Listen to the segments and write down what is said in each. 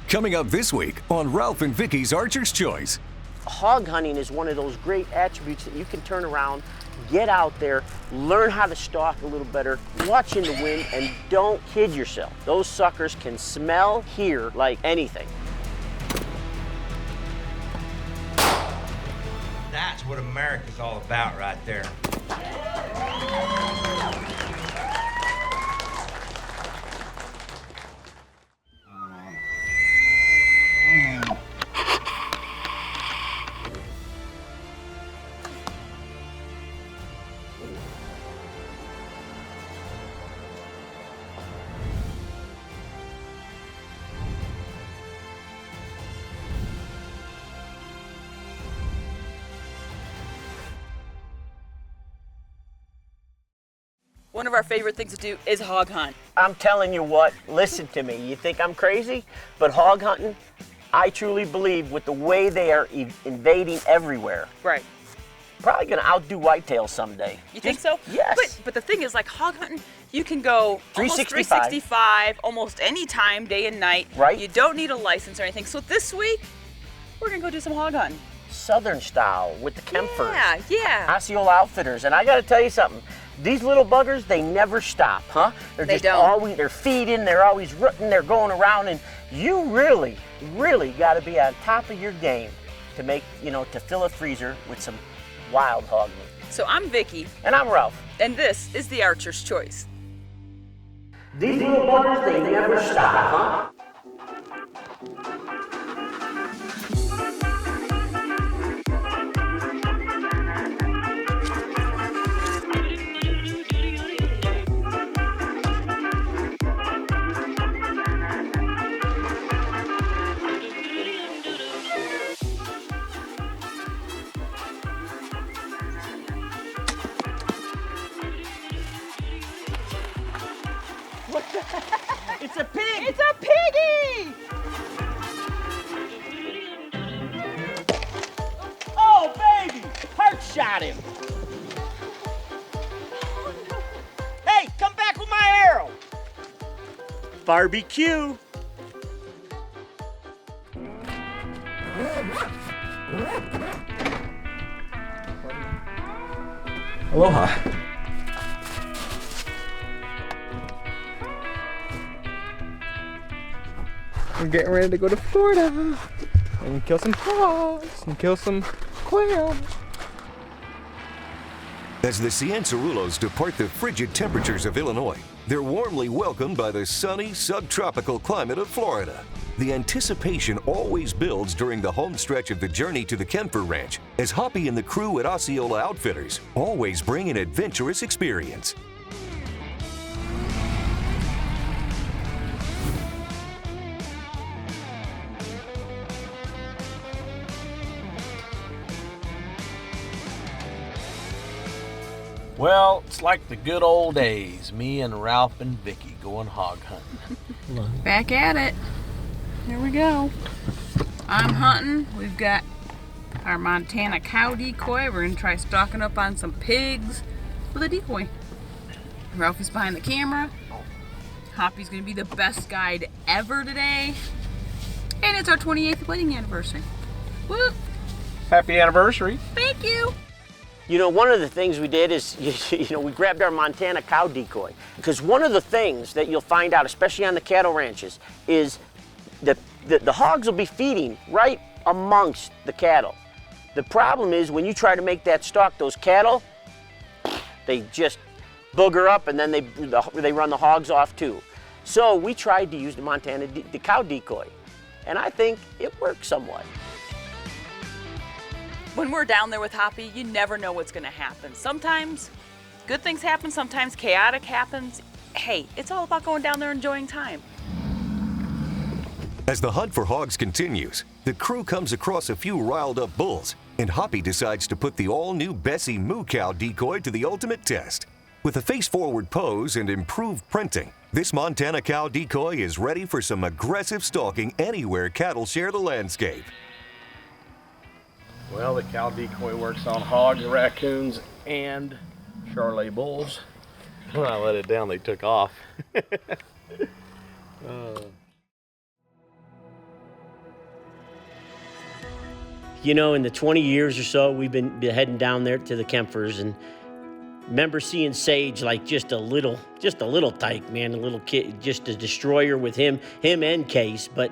Coming up this week on Ralph and Vicki's Archer's Choice. Hog hunting is one of those great attributes that you can turn around, get out there, learn how to stalk a little better, watch in the wind, and don't kid yourself. Those suckers can smell, hear like anything. That's what America's all about right there. One of our favorite things to do is hog hunt. I'm telling you what, listen to me. You think I'm crazy? But hog hunting, I truly believe with the way they are invading everywhere. Right. Probably gonna outdo whitetails someday. You think so? Yes. But the thing is, like hog hunting, you can go almost 365. 365, almost any time, day and night. Right. You don't need a license or anything. So this week, we're gonna go do some hog hunting. Southern style with the Kempfers. Yeah. Osceola Outfitters. And I gotta tell you something. These little buggers, they never stop, huh? They don't. They're feeding, they're always rooting, they're going around, and you really, really gotta be on top of your game to make, to fill a freezer with some wild hog meat. So I'm Vicki. And I'm Ralph. And this is the Archer's Choice. These little buggers, they never stop, huh? It's a pig! It's a piggy! Oh, baby! Hurt shot him! Hey, come back with my arrow! Barbecue! Aloha. We're getting ready to go to Florida and kill some hogs and kill some quail. As the Cianciarulos depart the frigid temperatures of Illinois, they're warmly welcomed by the sunny, subtropical climate of Florida. The anticipation always builds during the home stretch of the journey to the Kempfer Ranch, as Hoppy and the crew at Osceola Outfitters always bring an adventurous experience. Well, it's like the good old days, me and Ralph and Vicki going hog hunting. Back at it. Here we go. I'm hunting. We've got our Montana cow decoy. We're gonna try stocking up on some pigs with a decoy. Ralph is behind the camera. Hoppy's gonna be the best guide ever today. And it's our 28th wedding anniversary. Woo! Happy anniversary. Thank you. One of the things we did is, we grabbed our Montana cow decoy. Because one of the things that you'll find out, especially on the cattle ranches, is the hogs will be feeding right amongst the cattle. The problem is when you try to make that stalk, those cattle, they just booger up and then they run the hogs off too. So we tried to use the cow decoy. And I think it worked somewhat. When we're down there with Hoppy, you never know what's gonna happen. Sometimes good things happen, sometimes chaotic happens. Hey, it's all about going down there enjoying time. As the hunt for hogs continues, the crew comes across a few riled up bulls, and Hoppy decides to put the all-new Bessie Moo Cow decoy to the ultimate test. With a face-forward pose and improved printing, this Montana cow decoy is ready for some aggressive stalking anywhere cattle share the landscape. Well, the cow decoy works on hogs, raccoons, and Charolais bulls. When I let it down, they took off. You know, in the 20 years or so, we've been heading down there to the Kempfers, and remember seeing Sage like just a little tyke, man, a little kid, just a destroyer with him and Case. But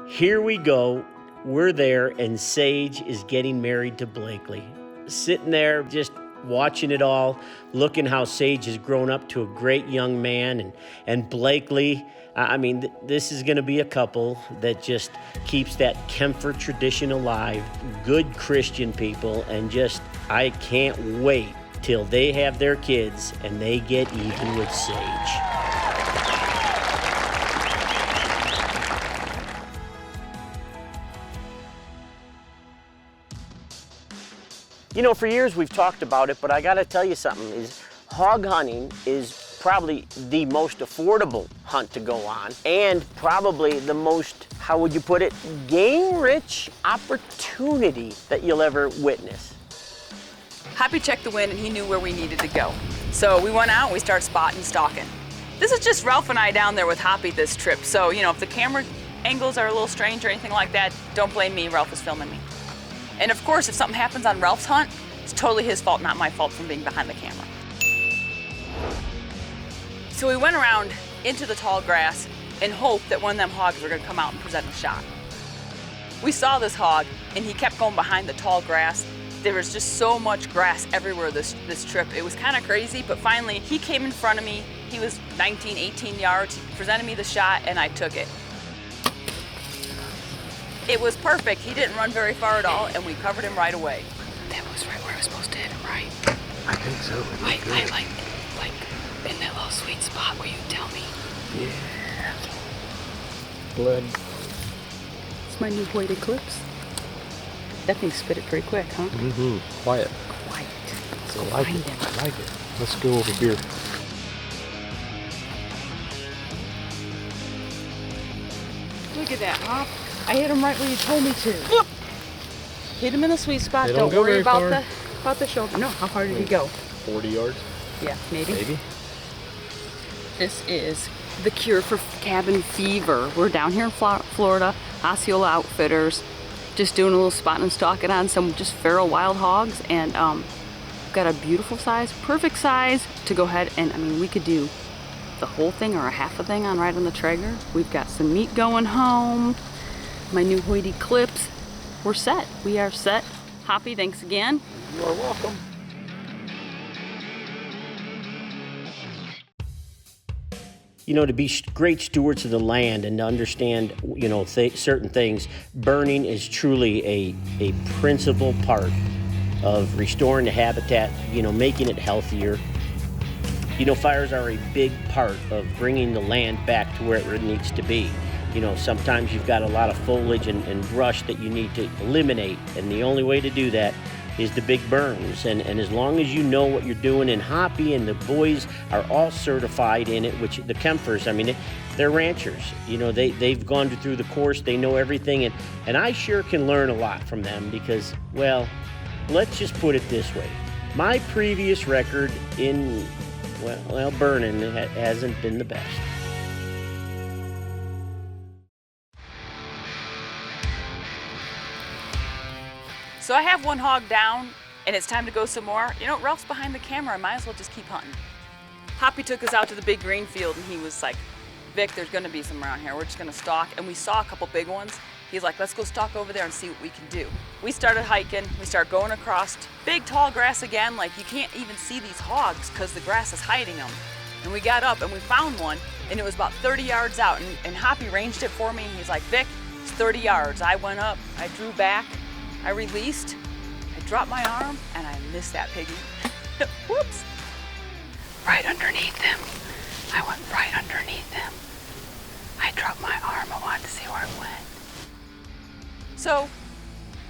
here we go, we're there, and Sage is getting married to Blakely. Sitting there just watching it all, looking how Sage has grown up to a great young man, and Blakely, I mean, this is gonna be a couple that just keeps that Kempfer tradition alive, good Christian people, and just, I can't wait till they have their kids and they get even with Sage. You know, for years we've talked about it, but I gotta tell you something, is hog hunting is probably the most affordable hunt to go on, and probably the most, how would you put it, game-rich opportunity that you'll ever witness. Hoppy checked the wind and he knew where we needed to go. So we went out and we started spotting and stalking. This is just Ralph and I down there with Hoppy this trip. So, you know, if the camera angles are a little strange or anything like that, don't blame me, Ralph is filming me. And of course, if something happens on Ralph's hunt, it's totally his fault, not my fault from being behind the camera. So we went around into the tall grass in hope that one of them hogs were gonna come out and present a shot. We saw this hog and he kept going behind the tall grass. There was just so much grass everywhere this trip. It was kind of crazy, but finally he came in front of me. He was 19, 18 yards. He presented me the shot and I took it. It was perfect. He didn't run very far at all and we covered him right away. That was right where I was supposed to hit him, right? I think so. I like in that little sweet spot where you tell me. Yeah. Blood. It's my new Hoyt Eclipse. That thing spit it pretty quick, huh? Mm-hmm. Quiet. Quiet. I like it. I like it. Let's go over here. Look at that, Hop. I hit him right where you told me to. Yep. Hit him in the sweet spot. Don't Don't worry very about far. the shoulder. No, how far did he go? 40 yards? Yeah, maybe. Maybe. This is the cure for cabin fever. We're down here in Florida, Osceola Outfitters, just doing a little spotting and stalking on some just feral wild hogs, and got a beautiful size, perfect size to go ahead and, I mean, we could do the whole thing or a half a thing on right on the Traeger. We've got some meat going home. My new Hoyt Eclipse. We're set. We are set. Hoppy, thanks again. You are welcome. You know, to be great stewards of the land and to understand, you know, certain things, burning is truly a principal part of restoring the habitat, you know, making it healthier. You know, fires are a big part of bringing the land back to where it needs to be. You know, sometimes you've got a lot of foliage and brush that you need to eliminate, and the only way to do that is the big burns. And as long as you know what you're doing, and Hoppy and the boys are all certified in it, which the Kempfers, I mean, they're ranchers. You know, they've gone through the course, they know everything, and I sure can learn a lot from them because, well, let's just put it this way. My previous record in, well, burning hasn't been the best. So I have one hog down and it's time to go some more. You know, Ralph's behind the camera, I might as well just keep hunting. Hoppy took us out to the big green field and he was like, Vic, there's gonna be some around here. We're just gonna stalk. And we saw a couple big ones. He's like, let's go stalk over there and see what we can do. We started hiking, we started going across big tall grass again, like you can't even see these hogs because the grass is hiding them. And we got up and we found one and it was about 30 yards out and Hoppy ranged it for me and he's like, Vic, it's 30 yards. I went up, I drew back, I released, I dropped my arm, and I missed that piggy. Whoops. Right underneath them. I went right underneath them. I dropped my arm. I wanted to see where it went. So,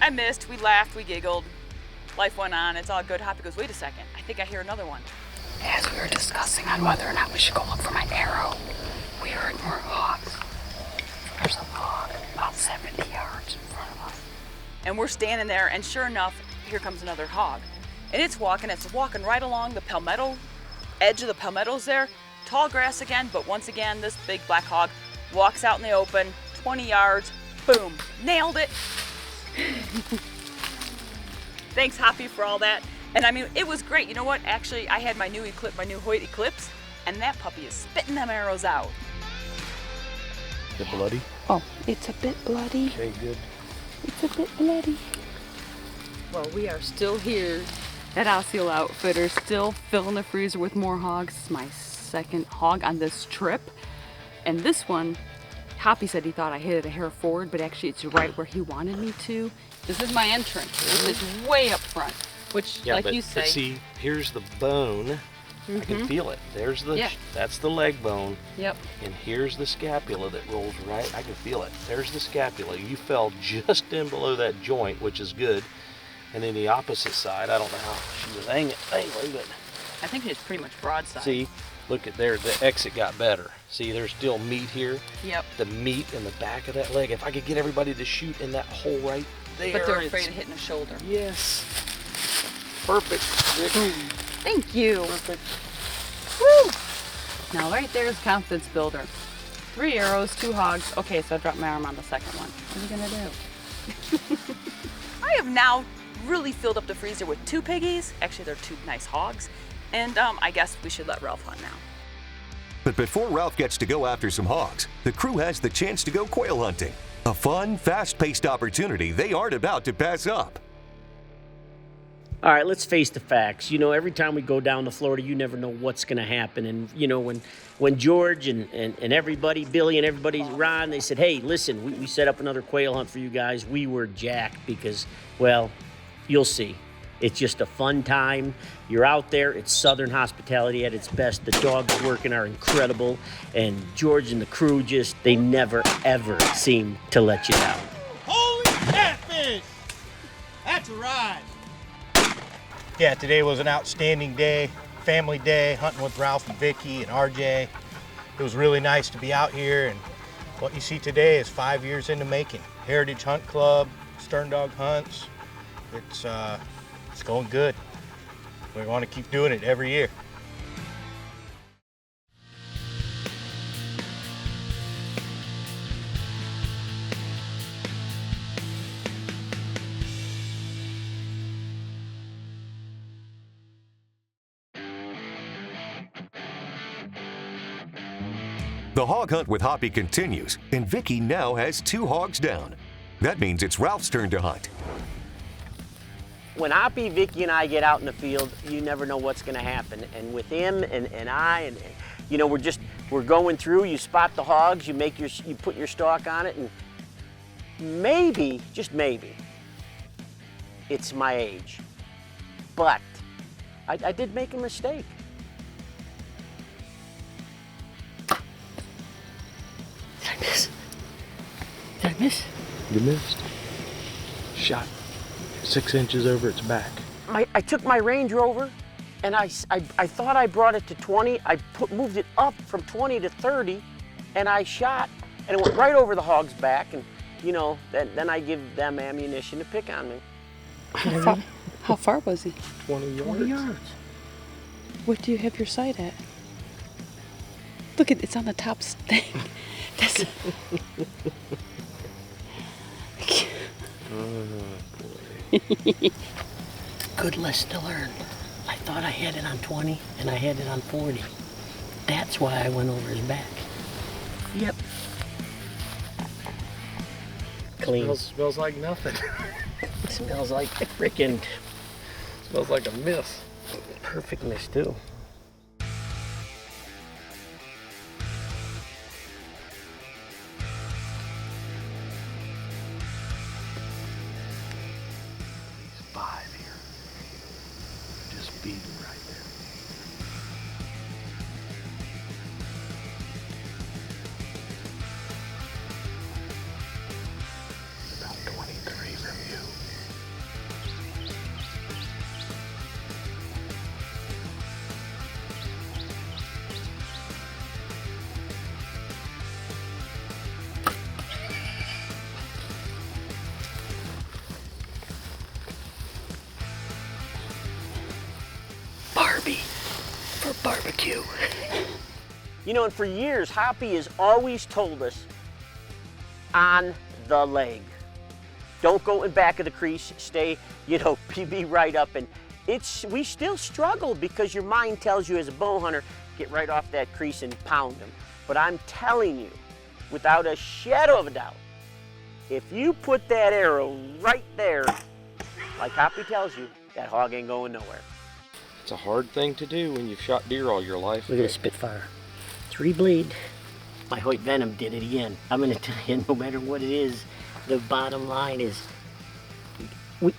I missed, we laughed, we giggled. Life went on, it's all good. Hoppy goes, wait a second, I think I hear another one. As we were discussing on whether or not we should go look for my arrow, we heard more hogs. There's a hog about 70 yards in front of us. And we're standing there, and sure enough, here comes another hog. And it's walking right along the palmetto, edge of the palmettos there. Tall grass again, but once again, this big black hog walks out in the open, 20 yards, boom, nailed it. Thanks, Hoppy, for all that. And I mean, it was great. You know what? Actually, I had my new Hoyt Eclipse, and that puppy is spitting them arrows out. Is it bloody? Oh, it's a bit bloody. Okay, good. It's a bit bloody. Well, we are still here at Osceola Outfitters, still filling the freezer with more hogs. This is my second hog on this trip. And this one, Hoppy said he thought I hit it a hair forward, but actually it's right where he wanted me to. This is my entrance. This is way up front, which, Yeah, like you say. But see, here's the bone. I can feel it. There's the, that's the leg bone. Yep. And here's the scapula that rolls right. I can feel it. There's the scapula. You fell just in below that joint, which is good. And then the opposite side, I don't know how she was angling, but I think it's pretty much broadside. see, look at there. The exit got better. See, there's still meat here. Yep. The meat in the back of that leg. If I could get everybody to shoot in that hole right there. But they're afraid of hitting a shoulder. Yes. Perfect. Thank you. Perfect. Woo! Now right there's confidence builder. 3 arrows, 2 hogs. Okay, so I dropped my arm on the second one. What are you gonna do? I have now really filled up the freezer with 2 piggies. Actually, they're 2 nice hogs. And I guess we should let Ralph hunt now. But before Ralph gets to go after some hogs, the crew has the chance to go quail hunting. A fun, fast-paced opportunity they aren't about to pass up. All right, let's face the facts. You know, every time we go down to Florida, you never know what's going to happen. And, you know, when George and everybody, Billy and everybody, Ron, they said, hey, listen, we set up another quail hunt for you guys. We were jacked because, well, you'll see. It's just a fun time. You're out there. It's Southern hospitality at its best. The dogs working are incredible. And George and the crew they never, ever seem to let you down. Holy catfish! That's right. Yeah, today was an outstanding day, family day, hunting with Ralph and Vicki and RJ. It was really nice to be out here, and what you see today is 5 years in the making. Heritage Hunt Club, Stern Dog Hunts. It's going good. We want to keep doing it every year. The hog hunt with Hoppy continues, and Vicki now has 2 hogs down. That means it's Ralph's turn to hunt. When Hoppy, Vicki, and I get out in the field, you never know what's going to happen. And with him and I, and you know, we're going through. You spot the hogs, you put your stalk on it, and maybe, just maybe, it's my age. But I did make a mistake. Did I miss? Did I miss? You missed. Shot 6 inches over its back. I took my Range Rover, and I thought I brought it to 20. I moved it up from 20 to 30, and I shot, and it went right over the hog's back. And you know, then I give them ammunition to pick on me. How far was he? 20 yards. 20 yards. What do you have your sight at? Look, it's on the top thing. That's... Good lesson to learn. I thought I had it on 20, and I had it on 40. That's why I went over his back. Yep. Clean. Smells like nothing. Smells like a frickin' Smells like a miss. perfect miss too. Beat right there. About 23 from you. For barbecue. You know, and for years, Hoppy has always told us on the leg. Don't go in back of the crease. Stay, you know, be right up. And we still struggle because your mind tells you as a bow hunter, get right off that crease and pound them. But I'm telling you, without a shadow of a doubt, if you put that arrow right there, like Hoppy tells you, that hog ain't going nowhere. It's a hard thing to do when you've shot deer all your life. Look at the Spitfire. 3 bleed. My Hoyt Venom did it again. I'm gonna tell you, no matter what it is, the bottom line is,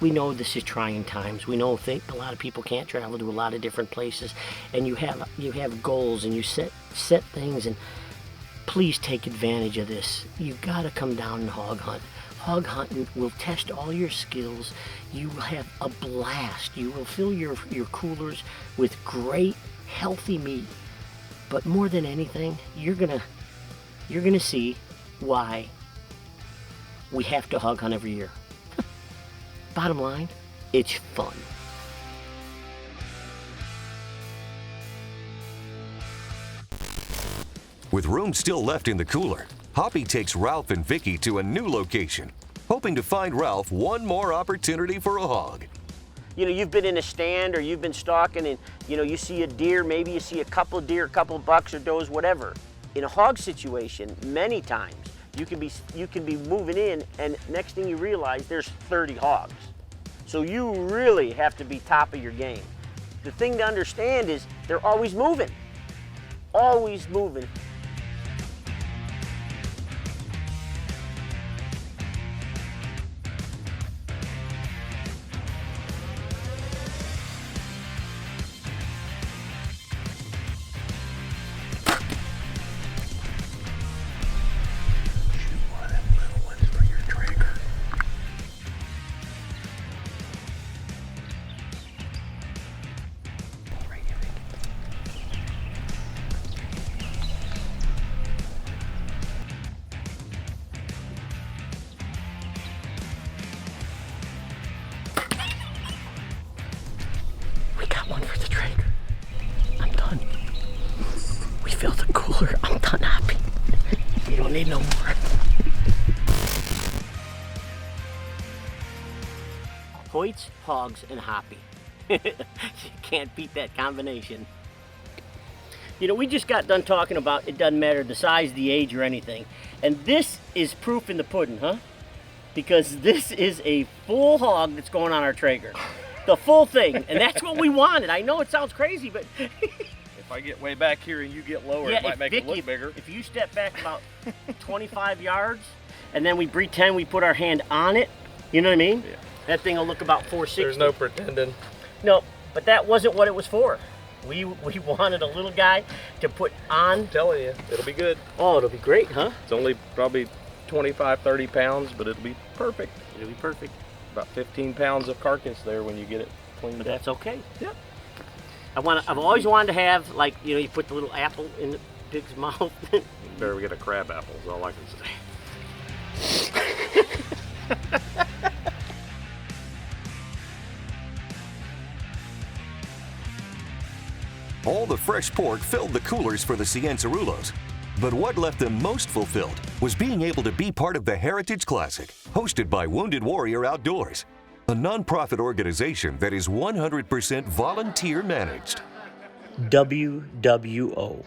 we know this is trying times. We know a lot of people can't travel to a lot of different places, and you have goals and you set things, and please take advantage of this. You've got to come down and hog hunt. Hog hunting will test all your skills. You will have a blast. You will fill your coolers with great, healthy meat. But more than anything, you're gonna see why we have to hog hunt every year. Bottom line, it's fun. With room still left in the cooler, Hoppy takes Ralph and Vicki to a new location, hoping to find Ralph one more opportunity for a hog. You know, you've been in a stand or you've been stalking and, you know, you see a deer, maybe you see a couple of deer, a couple of bucks or does, whatever. In a hog situation, many times, you can be moving in and next thing you realize there's 30 hogs. So you really have to be top of your game. The thing to understand is they're always moving. Always moving. One for the trader. I'm done. We filled the cooler. I'm done, Hoppy. You don't need no more. Hoyts, Hogs, and Hoppy. You can't beat that combination. You know, we just got done talking about it doesn't matter the size, the age, or anything. And this is proof in the pudding, huh? Because this is a full hog that's going on our Traeger. The full thing, and that's what we wanted. I know it sounds crazy, but If I get way back here and you get lower, it might make it look bigger. If you step back about 25 yards, and then we pretend we put our hand on it, you know what I mean? Yeah. That thing will look about 460. There's no pretending. No, but that wasn't what it was for. We wanted a little guy to put on. I'm telling you, it'll be good. Oh, it'll be great, huh? It's only probably 25, 30 pounds, but it'll be perfect. It'll be perfect. About 15 pounds of carcass there when you get it cleaned But up. that's okay. Yep. I've always wanted to have, like, you know, you put the little apple in the pig's mouth. Better get a crab apple is all I can say. All the fresh pork filled the coolers for the Cianciarulos. But what left them most fulfilled was being able to be part of the Heritage Classic, hosted by Wounded Warrior Outdoors, a nonprofit organization that is 100% volunteer managed. WWO.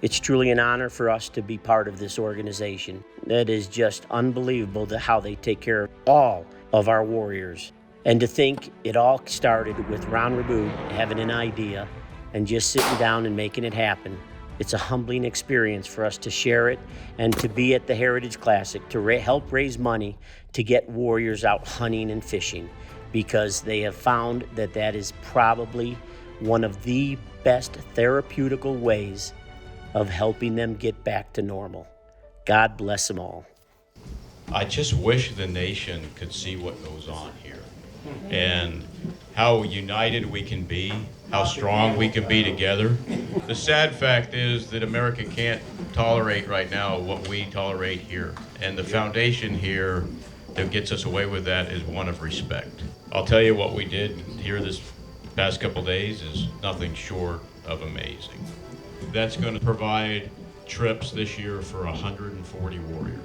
It's truly an honor for us to be part of this organization. That is just unbelievable how they take care of all of our warriors. And to think it all started with Ron Raboud having an idea and just sitting down and making it happen. It's a humbling experience for us to share it and to be at the Heritage Classic to help raise money to get warriors out hunting and fishing, because they have found that that is probably one of the best therapeutical ways of helping them get back to normal. God bless them all. I just wish the nation could see what goes on here and how united we can be, how strong we can be together. The sad fact is that America can't tolerate right now what we tolerate here. And the foundation here that gets us away with that is one of respect. I'll tell you what we did here this past couple days is nothing short of amazing. That's going to provide trips this year for 140 warriors.